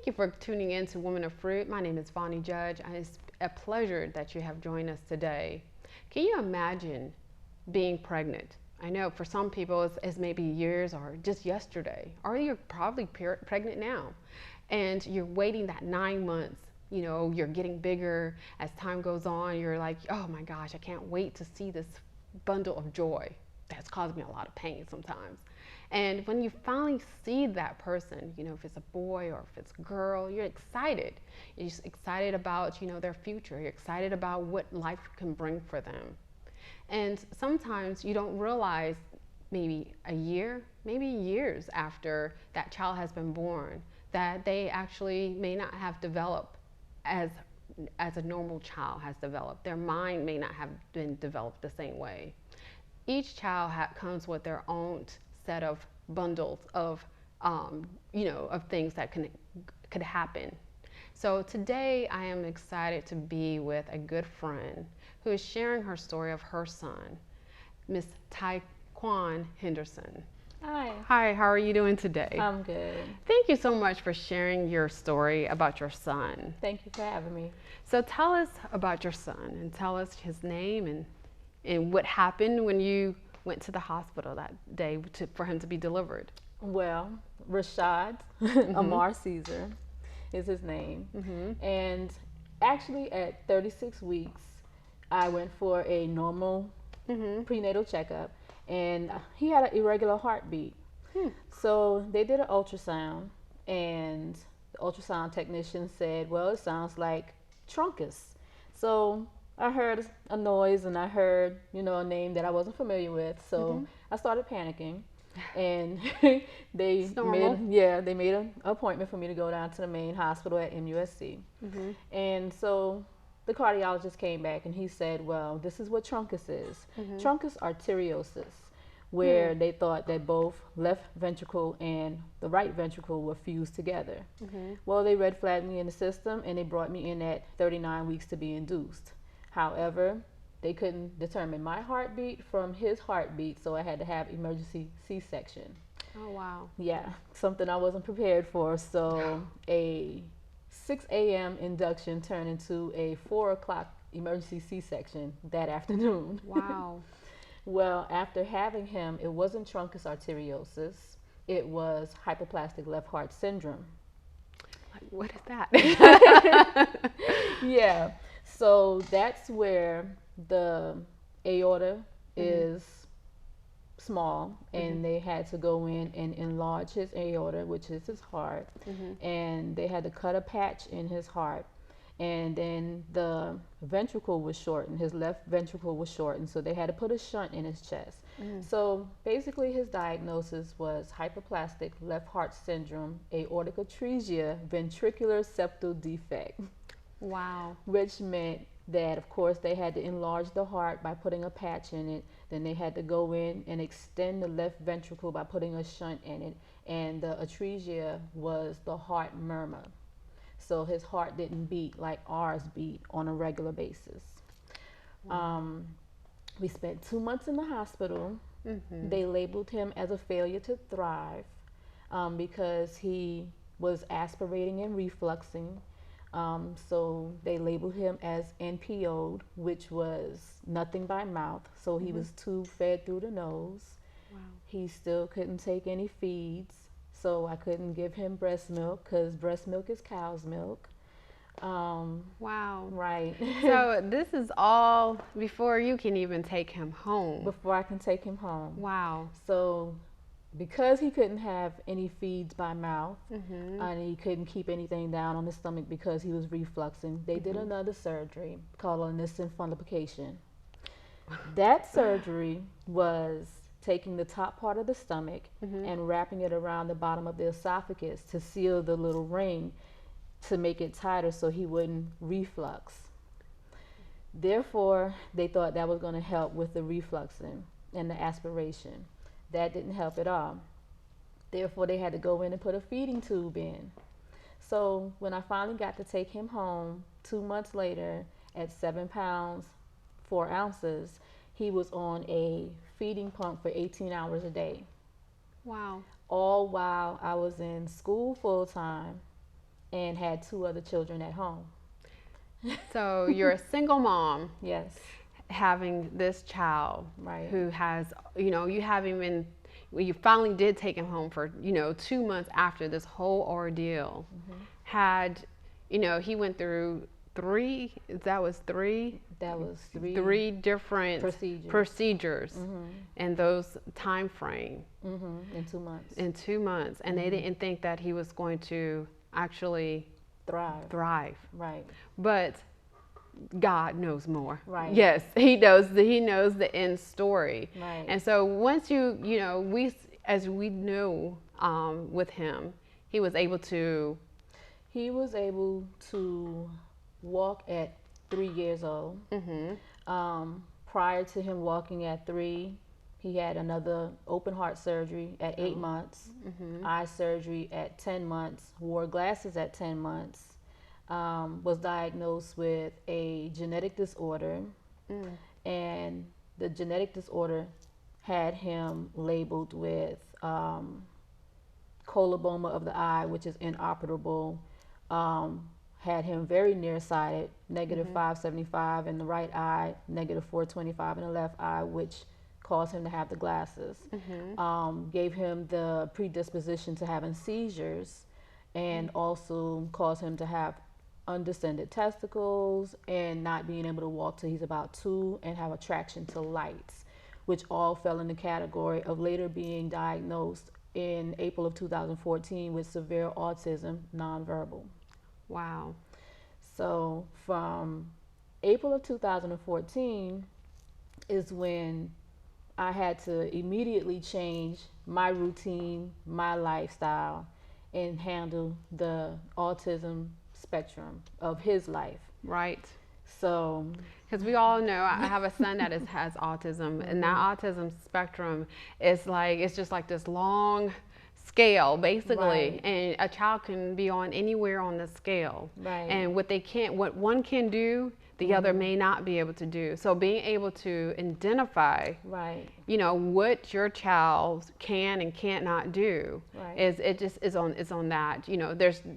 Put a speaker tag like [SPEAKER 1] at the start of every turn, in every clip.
[SPEAKER 1] Thank you for tuning in to Women of Fruit. My name is Vonnie Judge, and it's a pleasure that you have joined us today. Can you imagine being pregnant? I know for some people it's maybe years or just yesterday, or you're probably pregnant now, and you're waiting that 9 months. You know, you're getting bigger as time goes on. You're like, oh my gosh, I can't wait to see this bundle of joy that's caused me a lot of pain sometimes. And when you finally see that person, you know, if it's a boy or if it's a girl, you're excited. You're just excited about, you know, their future. You're excited about what life can bring for them. And sometimes you don't realize maybe a year, maybe years after that child has been born, that they actually may not have developed as a normal child has developed. Their mind may not have been developed the same way. Each child comes with their own set of bundles of, of things that could happen. So today I am excited to be with a good friend who is sharing her story of her son, Miss Tyquan Henderson.
[SPEAKER 2] Hi.
[SPEAKER 1] Hi, how are you doing today?
[SPEAKER 2] I'm good.
[SPEAKER 1] Thank you so much for sharing your story about your son.
[SPEAKER 2] Thank you for having me.
[SPEAKER 1] So tell us about your son and tell us his name and what happened when you went to the hospital that day for him to be delivered.
[SPEAKER 2] Well, Rashad Amar Caesar is his name. And actually at 36 weeks, I went for a normal prenatal checkup, and he had an irregular heartbeat. So they did an ultrasound, and the ultrasound technician said, well, it sounds like truncus. So I heard a noise, and I heard, a name that I wasn't familiar with. So I started panicking, and they made an appointment for me to go down to the main hospital at MUSC. And so the cardiologist came back, and he said, well, this is what truncus is. Truncus arteriosus, where they thought that both left ventricle and the right ventricle were fused together. Well, they red flagged me in the system, and they brought me in at 39 weeks to be induced. However, they couldn't determine my heartbeat from his heartbeat, so I had to have emergency C-section.
[SPEAKER 1] Oh, wow.
[SPEAKER 2] Yeah, something I wasn't prepared for. So a 6 a.m. induction turned into a 4 o'clock emergency C-section that afternoon.
[SPEAKER 1] Wow.
[SPEAKER 2] Well, after having him, it wasn't truncus arteriosus. It was hypoplastic left heart syndrome.
[SPEAKER 1] What is that?
[SPEAKER 2] Yeah. So that's where the aorta is small, and they had to go in and enlarge his aorta, which is his heart, and they had to cut a patch in his heart. And then the ventricle was shortened, his left ventricle was shortened, so they had to put a shunt in his chest. So basically his diagnosis was hypoplastic left heart syndrome, aortic atresia, ventricular septal defect.
[SPEAKER 1] Wow.
[SPEAKER 2] Which meant that, of course, they had to enlarge the heart by putting a patch in it. Then they had to go in and extend the left ventricle by putting a shunt in it. And the atresia was the heart murmur. So his heart didn't beat like ours beat on a regular basis. We spent 2 months in the hospital. They labeled him as a failure to thrive because he was aspirating and refluxing. So they labeled him as NPO'd, which was nothing by mouth. So he was tube fed through the nose.
[SPEAKER 1] Wow.
[SPEAKER 2] He still couldn't take any feeds. So I couldn't give him breast milk because breast milk is cow's milk.
[SPEAKER 1] Wow.
[SPEAKER 2] Right.
[SPEAKER 1] So this is all before you can even take him home.
[SPEAKER 2] Before I can take him home.
[SPEAKER 1] Wow.
[SPEAKER 2] So because he couldn't have any feeds by mouth, and he couldn't keep anything down on his stomach because he was refluxing, they did another surgery called a Nissen fundoplication. That surgery was taking the top part of the stomach and wrapping it around the bottom of the esophagus to seal the little ring to make it tighter so he wouldn't reflux. Therefore, they thought that was going to help with the refluxing and the aspiration. That didn't help at all. Therefore, they had to go in and put a feeding tube in. So when I finally got to take him home 2 months later at 7 pounds, 4 ounces, he was on a feeding pump for 18 hours a day.
[SPEAKER 1] Wow.
[SPEAKER 2] All while I was in school full time, and had 2 other children at home.
[SPEAKER 1] So you're a single mom.
[SPEAKER 2] Yes.
[SPEAKER 1] Having this child,
[SPEAKER 2] right,
[SPEAKER 1] who has, you haven't even, you finally did take him home for, 2 months after this whole ordeal. Had, he went through three different procedures in those time frame.
[SPEAKER 2] In 2 months.
[SPEAKER 1] In 2 months. And they didn't think that he was going to actually thrive.
[SPEAKER 2] Right.
[SPEAKER 1] But God knows more.
[SPEAKER 2] Right.
[SPEAKER 1] Yes, He knows the end story.
[SPEAKER 2] Right.
[SPEAKER 1] And so once as we knew with him, he was able to
[SPEAKER 2] walk at 3 years old. Prior to him walking at 3, he had another open heart surgery at 8 months, eye surgery at 10 months, wore glasses at 10 months. Was diagnosed with a genetic disorder, and the genetic disorder had him labeled with coloboma of the eye, which is inoperable. Had him very nearsighted, negative 575 in the right eye, negative 425 in the left eye, which caused him to have the glasses. Gave him the predisposition to having seizures, and also caused him to have undescended testicles and not being able to walk till he's about 2 and have attraction to lights, which all fell in the category of later being diagnosed in April of 2014 with severe autism, nonverbal.
[SPEAKER 1] Wow.
[SPEAKER 2] So from April of 2014 is when I had to immediately change my routine, my lifestyle, and handle the autism spectrum of his life.
[SPEAKER 1] Right.
[SPEAKER 2] So,
[SPEAKER 1] because we all know, I have a son that has autism, and that autism spectrum is it's just like this long scale, basically, and a child can be on anywhere on the scale.
[SPEAKER 2] Right.
[SPEAKER 1] And what one can do, the other may not be able to do. So being able to identify, what your child can and can't not do, is on that.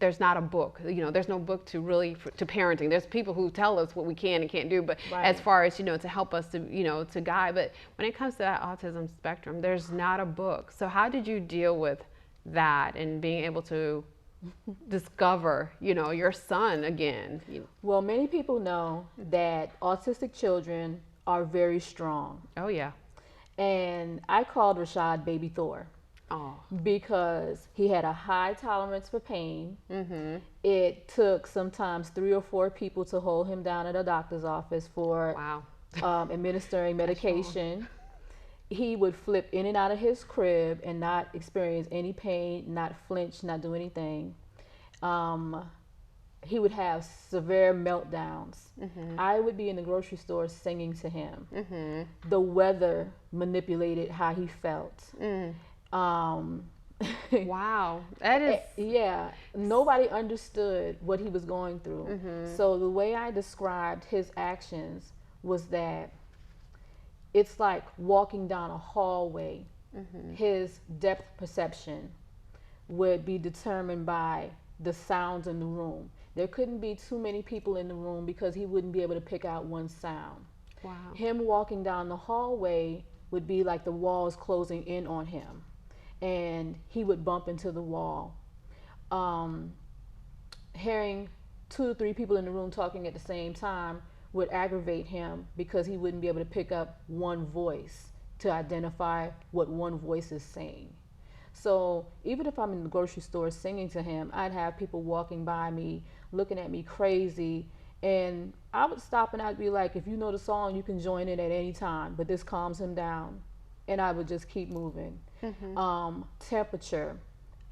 [SPEAKER 1] There's not a book. There's no book to parenting. There's people who tell us what we can and can't do, but as far as to help us to guide. But when it comes to that autism spectrum, there's not a book. So how did you deal with that and being able to discover, your son again?
[SPEAKER 2] Well, many people know that autistic children are very strong.
[SPEAKER 1] Oh, yeah.
[SPEAKER 2] And I called Rashad Baby Thor.
[SPEAKER 1] Oh.
[SPEAKER 2] Because he had a high tolerance for pain. It took sometimes 3 or 4 people to hold him down at a doctor's office for administering medication. He would flip in and out of his crib and not experience any pain, not flinch, not do anything. He would have severe meltdowns. I would be in the grocery store singing to him. The weather manipulated how he felt.
[SPEAKER 1] Wow, that is...
[SPEAKER 2] Yeah, nobody understood what he was going through. So the way I described his actions was that it's like walking down a hallway. His depth perception would be determined by the sounds in the room. There couldn't be too many people in the room because he wouldn't be able to pick out one sound.
[SPEAKER 1] Wow.
[SPEAKER 2] Him walking down the hallway would be like the walls closing in on him, and he would bump into the wall. Hearing 2 to 3 people in the room talking at the same time would aggravate him because he wouldn't be able to pick up one voice to identify what one voice is saying. So even if I'm in the grocery store singing to him, I'd have people walking by me looking at me crazy, and I would stop and I'd be like, if you know the song, you can join in at any time, but this calms him down. And I would just keep moving. Temperature,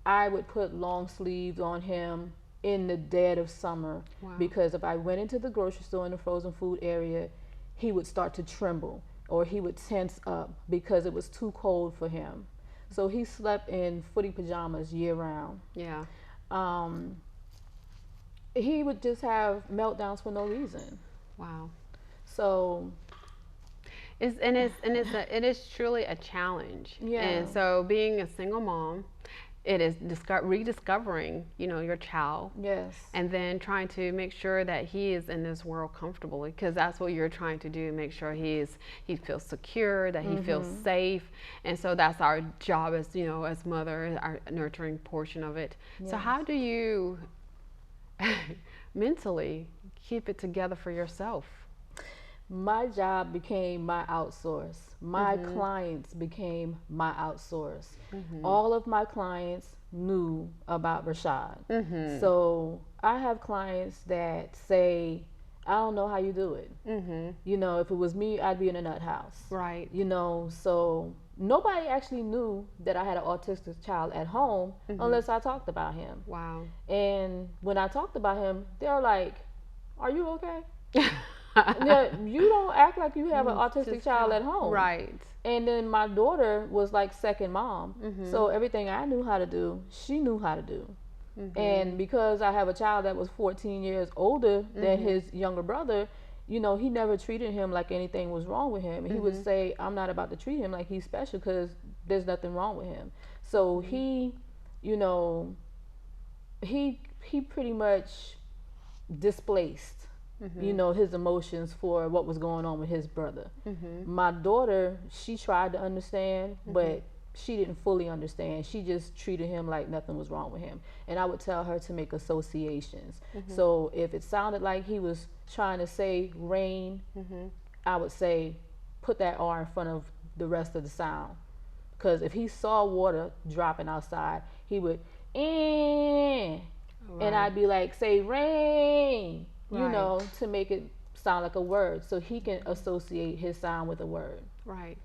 [SPEAKER 2] I would put long sleeves on him in the dead of summer. Because if I went into the grocery store in the frozen food area, he would start to tremble or he would tense up because it was too cold for him. So he slept in footy pajamas year round.
[SPEAKER 1] Yeah.
[SPEAKER 2] He would just have meltdowns for no reason.
[SPEAKER 1] Wow.
[SPEAKER 2] So
[SPEAKER 1] it is truly a challenge.
[SPEAKER 2] Yeah.
[SPEAKER 1] And so being a single mom, it is rediscovering, you know, your child.
[SPEAKER 2] Yes.
[SPEAKER 1] And then trying to make sure that he is in this world comfortably, because that's what you're trying to do, make sure he feels secure, that he feels safe. And so that's our job as, you know, as mother, our nurturing portion of it.
[SPEAKER 2] Yes.
[SPEAKER 1] So how do you mentally keep it together for yourself?
[SPEAKER 2] My job became my outsource. My clients became my outsource. All of my clients knew about Rashad. So I have clients that say, I don't know how you do it. You know, if it was me, I'd be in a nut house.
[SPEAKER 1] Right.
[SPEAKER 2] You know, so nobody actually knew that I had an autistic child at home unless I talked about him.
[SPEAKER 1] Wow.
[SPEAKER 2] And when I talked about him, they're like, are you okay? Yeah, you don't act like you have an autistic child at home.
[SPEAKER 1] Right.
[SPEAKER 2] And then my daughter was like second mom. So everything I knew how to do, she knew how to do. And because I have a child that was 14 years older than his younger brother, you know, he never treated him like anything was wrong with him. He would say, I'm not about to treat him like he's special because there's nothing wrong with him. So he, you know, he pretty much displaced you know, his emotions for what was going on with his brother. My daughter, she tried to understand, but she didn't fully understand. She just treated him like nothing was wrong with him. And I would tell her to make associations. So if it sounded like he was trying to say rain, I would say put that R in front of the rest of the sound. Because if he saw water dropping outside, he would, and I'd be like, say rain. You know, to make it sound like a word, so he can associate his sound with a word.
[SPEAKER 1] Right.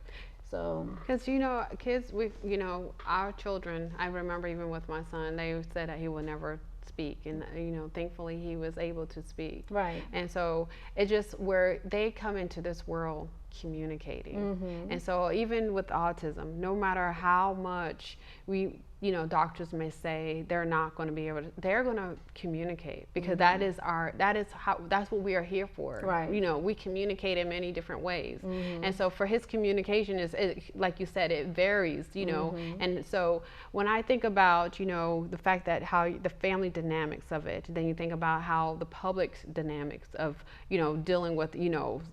[SPEAKER 2] So,
[SPEAKER 1] because you know, kids, you know, our children. I remember even with my son, they said that he would never speak, and you know, thankfully he was able to speak.
[SPEAKER 2] Right.
[SPEAKER 1] And so it just where they come into this world communicating. And so even with autism, no matter how much we, you know, doctors may say they're not going to be able to, they're going to communicate, because that's what we are here for.
[SPEAKER 2] Right.
[SPEAKER 1] You know, we communicate in many different ways. And so for his communication like you said, it varies, you know. And so when I think about, you know, the fact that how the family dynamics of it, then you think about how the public dynamics of, you know, dealing with, you know,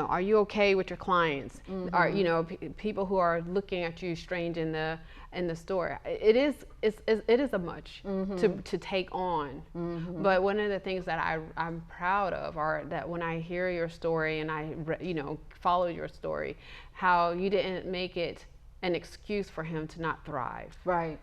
[SPEAKER 1] are you okay with your clients? Are, you know, people who are looking at you strange in the store? It is a much to take on. But one of the things that I'm proud of are that when I hear your story and I you know, follow your story, how you didn't make it an excuse for him to not thrive.
[SPEAKER 2] right.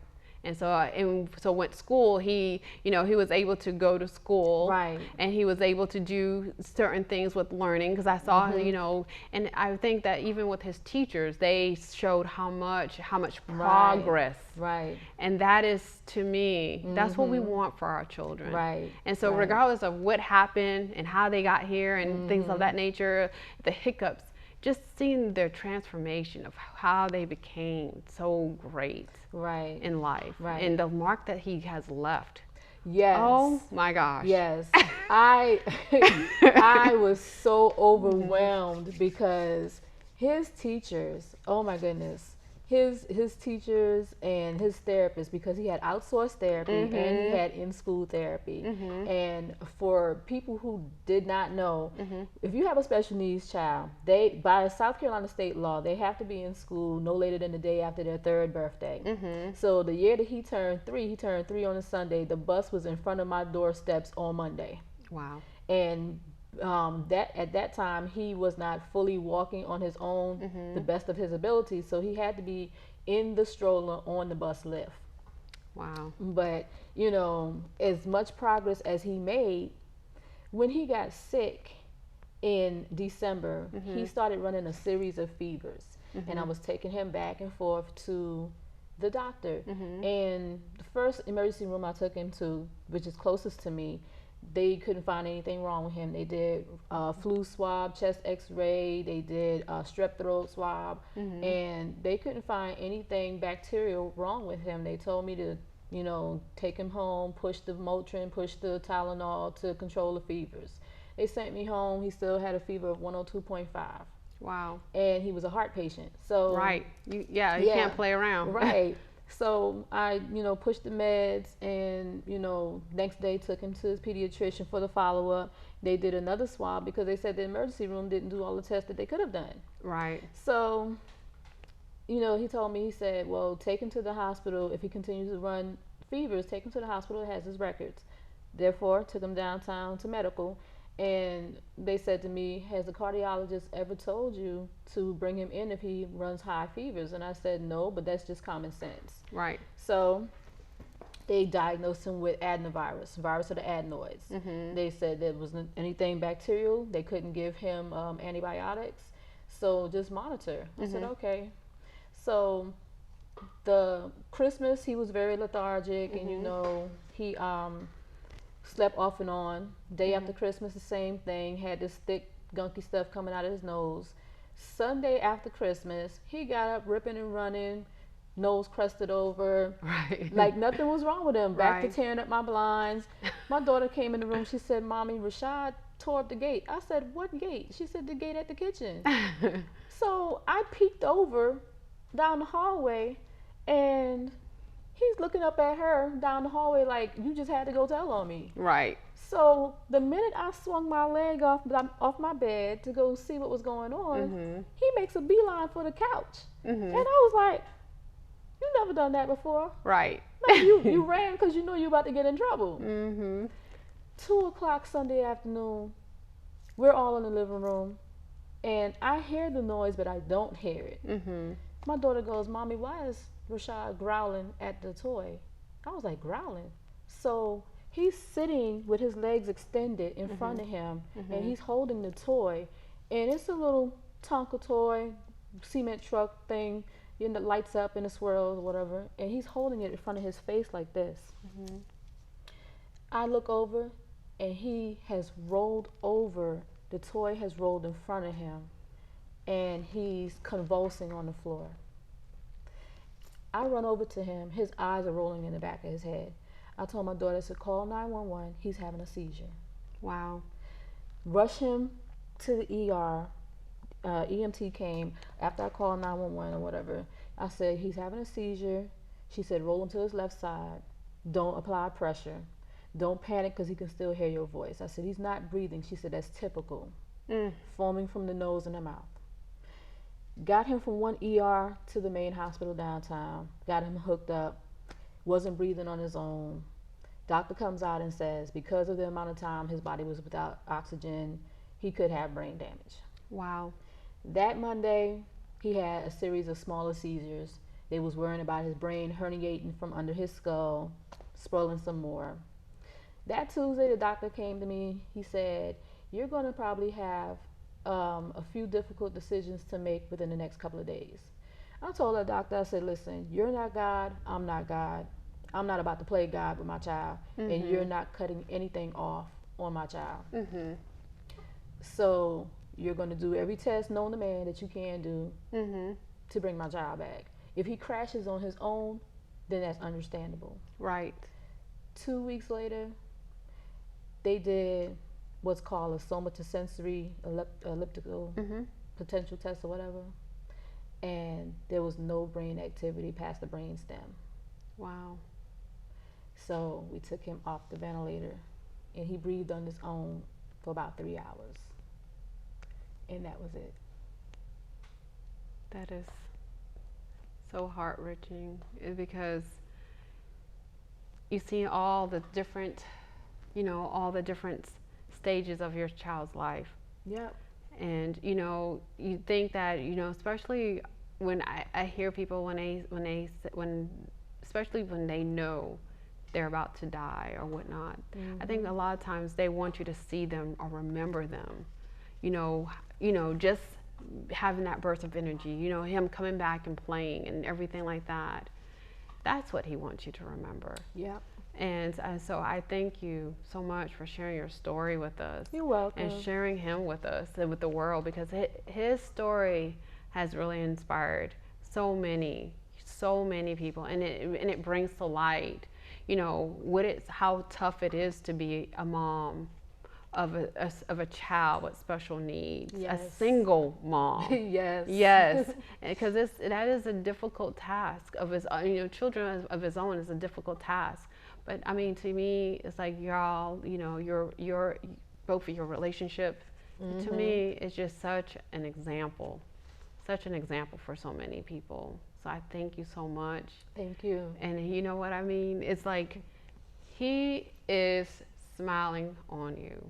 [SPEAKER 1] And so went school, he, you know, he was able to go to school.
[SPEAKER 2] Right.
[SPEAKER 1] And he was able to do certain things with learning, because I saw, you know, and I think that even with his teachers, they showed how much progress.
[SPEAKER 2] Right.
[SPEAKER 1] And that is, to me, that's what we want for our children.
[SPEAKER 2] Right.
[SPEAKER 1] And so regardless of what happened and how they got here and things of that nature, the hiccups, just seeing their transformation of how they became so great in life, and the mark that he has left.
[SPEAKER 2] Yes.
[SPEAKER 1] Oh my gosh.
[SPEAKER 2] Yes. I was so overwhelmed because his teachers, oh my goodness, his teachers and his therapists, because he had outsourced therapy and he had in-school therapy. And for people who did not know, if you have a special needs child, they, by South Carolina state law, they have to be in school no later than the day after their 3rd birthday. So the year that he turned 3 on a Sunday. The bus was in front of my doorsteps on Monday.
[SPEAKER 1] Wow.
[SPEAKER 2] And that at that time he was not fully walking on his own, the best of his ability, so he had to be in the stroller on the bus lift.
[SPEAKER 1] Wow.
[SPEAKER 2] But you know, as much progress as he made, when he got sick in December, he started running a series of fevers, and I was taking him back and forth to the doctor. And the first emergency room I took him to, which is closest to me, they couldn't find anything wrong with him. They did flu swab, chest x-ray, they did strep throat swab, and they couldn't find anything bacterial wrong with him. They told me to, you know, take him home, push the Motrin, push the Tylenol to control the fevers. They sent me home. He still had a fever of 102.5.
[SPEAKER 1] Wow.
[SPEAKER 2] And he was a heart patient. So
[SPEAKER 1] you can't play around.
[SPEAKER 2] Right. So I, pushed the meds, and next day took him to his pediatrician for the follow up. They did another swab because they said the emergency room didn't do all the tests that they could have done.
[SPEAKER 1] Right.
[SPEAKER 2] So, he told me, he said, well, take him to the hospital. If he continues to run fevers, take him to the hospital. It has his records. Therefore, took him downtown to medical. And they said to me, has the cardiologist ever told you to bring him in if he runs high fevers? And I said, no, but that's just common sense.
[SPEAKER 1] Right.
[SPEAKER 2] So they diagnosed him with adenovirus, virus of the adenoids. They said there wasn't anything bacterial. They couldn't give him antibiotics. So just monitor. I said, okay. So the Christmas, he was very lethargic, and he slept off and on. Day after Christmas, the same thing. Had this thick, gunky stuff coming out of his nose. Sunday after Christmas, he got up ripping and running, nose crusted over.
[SPEAKER 1] Right.
[SPEAKER 2] Like nothing was wrong with him. Back to tearing up my blinds. My daughter came in the room. She said, Mommy, Rashad tore up the gate. I said, what gate? She said, the gate at the kitchen. So I peeked over down the hallway, and he's looking up at her down the hallway like, you just had to go tell on me.
[SPEAKER 1] Right.
[SPEAKER 2] So the minute I swung my leg off my bed to go see what was going on, he makes a beeline for the couch. And I was like, you never done that before.
[SPEAKER 1] Right.
[SPEAKER 2] No, you ran because you knew you were about to get in trouble. 2:00 Sunday afternoon, we're all in the living room, and I hear the noise, but I don't hear it. My daughter goes, Mommy, why is Rashad growling at the toy? I was like, growling? So he's sitting with his legs extended in front of him, and he's holding the toy, and it's a little Tonka toy, cement truck thing, that lights up and it swirls or whatever, and he's holding it in front of his face like this. I look over, and he has rolled over. The toy has rolled in front of him, and he's convulsing on the floor. I run over to him. His eyes are rolling in the back of his head. I told my daughter, I said, call 911. He's having a seizure.
[SPEAKER 1] Wow.
[SPEAKER 2] Rush him to the ER. EMT came after I called 911 or whatever. I said, he's having a seizure. She said, roll him to his left side. Don't apply pressure. Don't panic because he can still hear your voice. I said, he's not breathing. She said, that's typical. Foaming from the nose and the mouth. Got him from one ER to the main hospital downtown. Got him hooked up. Wasn't breathing on his own. Doctor comes out and says, because of the amount of time his body was without oxygen, he could have brain damage.
[SPEAKER 1] Wow.
[SPEAKER 2] That Monday, he had a series of smaller seizures. They was worrying about his brain herniating from under his skull, swelling some more. That Tuesday, the doctor came to me. He said, you're going to probably have a few difficult decisions to make within the next couple of days. I told the doctor, I said, listen, you're not God, I'm not God. I'm not about to play God with my child, and you're not cutting anything off on my child. So you're going to do every test known to man that you can do to bring my child back. If he crashes on his own, then that's understandable.
[SPEAKER 1] Right.
[SPEAKER 2] 2 weeks later, they did what's called a somatosensory elliptical potential test or whatever, and there was no brain activity past the brain stem.
[SPEAKER 1] Wow.
[SPEAKER 2] So we took him off the ventilator, and he breathed on his own for about 3 hours, and that was it.
[SPEAKER 1] That is so heart-wrenching, because you see all the different, all the different stages of your child's life.
[SPEAKER 2] Yep.
[SPEAKER 1] And you think that, especially when I hear people especially when they know they're about to die or whatnot. I think a lot of times they want you to see them or remember them. Just having that burst of energy, him coming back and playing and everything like that. That's what he wants you to remember.
[SPEAKER 2] Yep.
[SPEAKER 1] And so I thank you so much for sharing your story with us.
[SPEAKER 2] You're welcome.
[SPEAKER 1] And sharing him with us and with the world, because his story has really inspired so many people, and it brings to light, how tough it is to be a mom of a child with special needs,
[SPEAKER 2] Yes.
[SPEAKER 1] a single mom.
[SPEAKER 2] Yes.
[SPEAKER 1] Yes, because that is a difficult task of his, children of his own is a difficult task. But I mean, to me, it's like y'all, your both of your relationship, to me, is just such an example for so many people. So I thank you so much.
[SPEAKER 2] Thank you.
[SPEAKER 1] And you know what I mean? It's like he is smiling on you,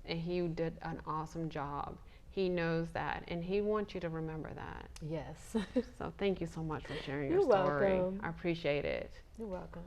[SPEAKER 1] and he did an awesome job. He knows that, and he wants you to remember that.
[SPEAKER 2] Yes.
[SPEAKER 1] So thank you so much for sharing your
[SPEAKER 2] You're
[SPEAKER 1] story.
[SPEAKER 2] welcome.
[SPEAKER 1] I appreciate it.
[SPEAKER 2] You're welcome.